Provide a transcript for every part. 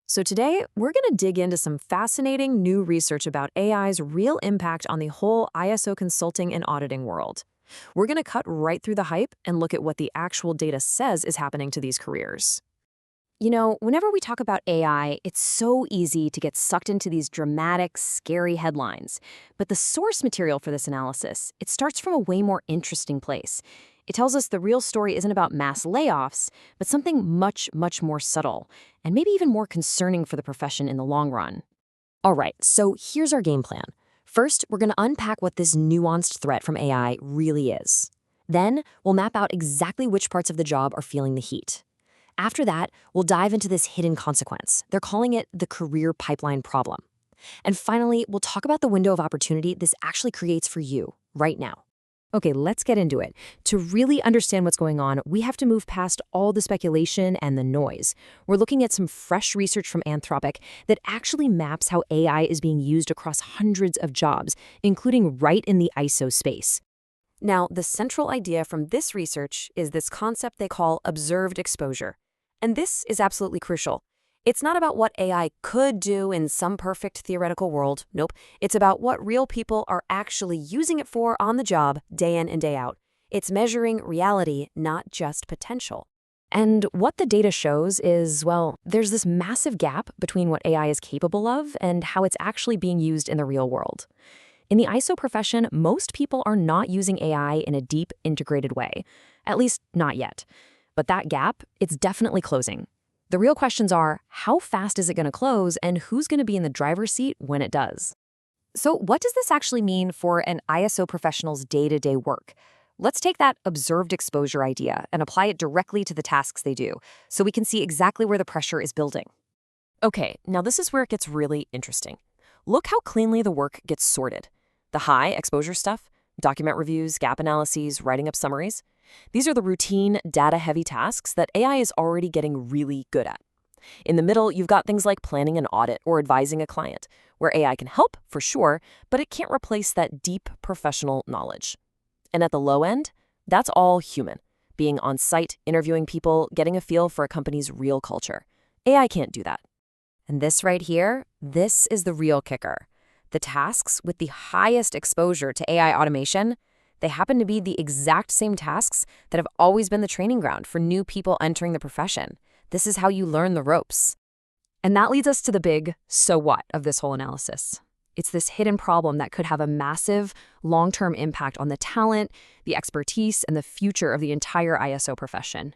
So today, we're going to dig into some fascinating new research about AI's real impact on the whole ISO consulting and auditing world. We're going to cut right through the hype and look at what the actual data says is happening to these careers. Whenever we talk about AI, it's so easy to get sucked into these dramatic, scary headlines. But the source material for this analysis, it starts from a way more interesting place. It tells us the real story isn't about mass layoffs, but something much, much more subtle, and maybe even more concerning for the profession in the long run. All right, so here's our game plan. First, we're going to unpack what this nuanced threat from AI really is. Then, we'll map out exactly which parts of the job are feeling the heat. After that, we'll dive into this hidden consequence. They're calling it the career pipeline problem. And finally, we'll talk about the window of opportunity this actually creates for you right now. Okay, let's get into it. To really understand what's going on, we have to move past all the speculation and the noise. We're looking at some fresh research from Anthropic that actually maps how AI is being used across hundreds of jobs, including right in the ISO space. Now, the central idea from this research is this concept they call observed exposure. And this is absolutely crucial. It's not about what AI could do in some perfect theoretical world. Nope. It's about what real people are actually using it for on the job, day in and day out. It's measuring reality, not just potential. And what the data shows is, well, there's this massive gap between what AI is capable of and how it's actually being used in the real world. In the ISO profession, most people are not using AI in a deep, integrated way. At least, not yet. But that gap, it's definitely closing. The real questions are, how fast is it going to close and who's going to be in the driver's seat when it does? So what does this actually mean for an ISO professional's day-to-day work? Let's take that observed exposure idea and apply it directly to the tasks they do, so we can see exactly where the pressure is building. Okay, now this is where it gets really interesting. Look how cleanly the work gets sorted. The high exposure stuff, document reviews, gap analyses, writing up summaries. These are the routine, data-heavy tasks that AI is already getting really good at. In the middle, you've got things like planning an audit or advising a client, where AI can help, for sure, but it can't replace that deep professional knowledge. And at the low end, that's all human, being on site, interviewing people, getting a feel for a company's real culture. AI can't do that. And this right here, this is the real kicker. The tasks with the highest exposure to AI automation, they happen to be the exact same tasks that have always been the training ground for new people entering the profession. This is how you learn the ropes. And that leads us to the big so what of this whole analysis. It's this hidden problem that could have a massive, long-term impact on the talent, the expertise, and the future of the entire ISO profession.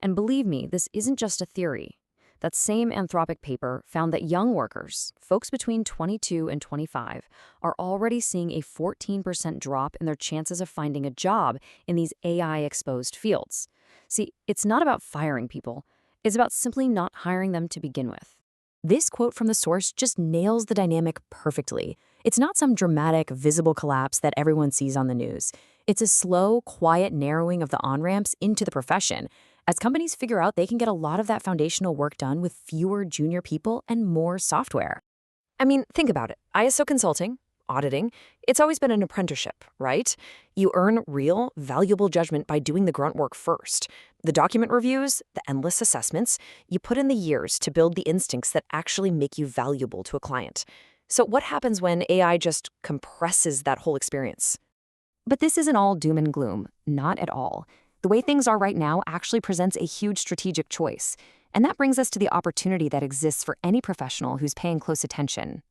And believe me, this isn't just a theory. That same Anthropic paper found that young workers, folks between 22 and 25, are already seeing a 14% drop in their chances of finding a job in these AI-exposed fields. See, it's not about firing people. It's about simply not hiring them to begin with. This quote from the source just nails the dynamic perfectly. It's not some dramatic, visible collapse that everyone sees on the news. It's a slow, quiet narrowing of the on-ramps into the profession, as companies figure out they can get a lot of that foundational work done with fewer junior people and more software. I mean, think about it. ISO consulting, auditing, it's always been an apprenticeship, right? You earn real, valuable judgment by doing the grunt work first. The document reviews, the endless assessments, you put in the years to build the instincts that actually make you valuable to a client. So what happens when AI just compresses that whole experience? But this isn't all doom and gloom. Not at all. The way things are right now actually presents a huge strategic choice. And that brings us to the opportunity that exists for any professional who's paying close attention.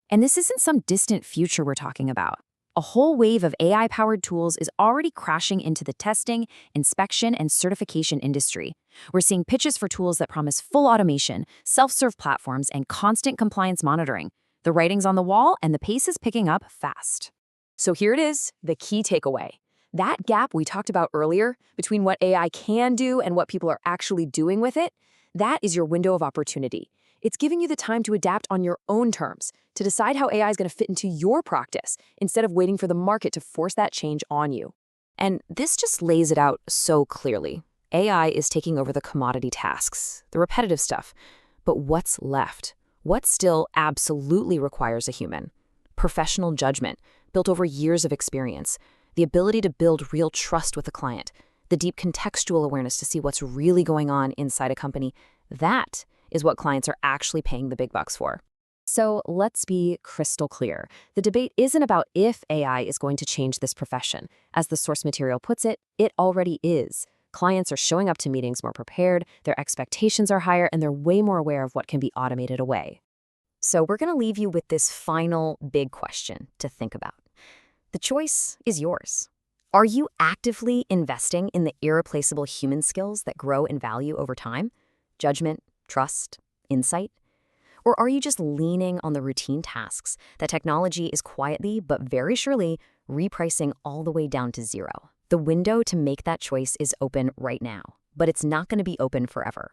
And this isn't some distant future we're talking about. A whole wave of AI-powered tools is already crashing into the testing, inspection, and certification industry. We're seeing pitches for tools that promise full automation, self-serve platforms, and constant compliance monitoring. The writing's on the wall, and the pace is picking up fast. So here it is, the key takeaway. That gap we talked about earlier between what AI can do and what people are actually doing with it, that is your window of opportunity. It's giving you the time to adapt on your own terms, to decide how AI is going to fit into your practice, instead of waiting for the market to force that change on you. And this just lays it out so clearly. AI is taking over the commodity tasks, the repetitive stuff. But what's left? What still absolutely requires a human? Professional judgment, built over years of experience, the ability to build real trust with a client, the deep contextual awareness to see what's really going on inside a company. That is what clients are actually paying the big bucks for. So let's be crystal clear. The debate isn't about if AI is going to change this profession. As the source material puts it, it already is. Clients are showing up to meetings more prepared, their expectations are higher, and they're way more aware of what can be automated away. So we're going to leave you with this final big question to think about. The choice is yours. Are you actively investing in the irreplaceable human skills that grow in value over time? Judgment, trust, insight? Or are you just leaning on the routine tasks that technology is quietly but very surely repricing all the way down to zero? The window to make that choice is open right now, but it's not going to be open forever.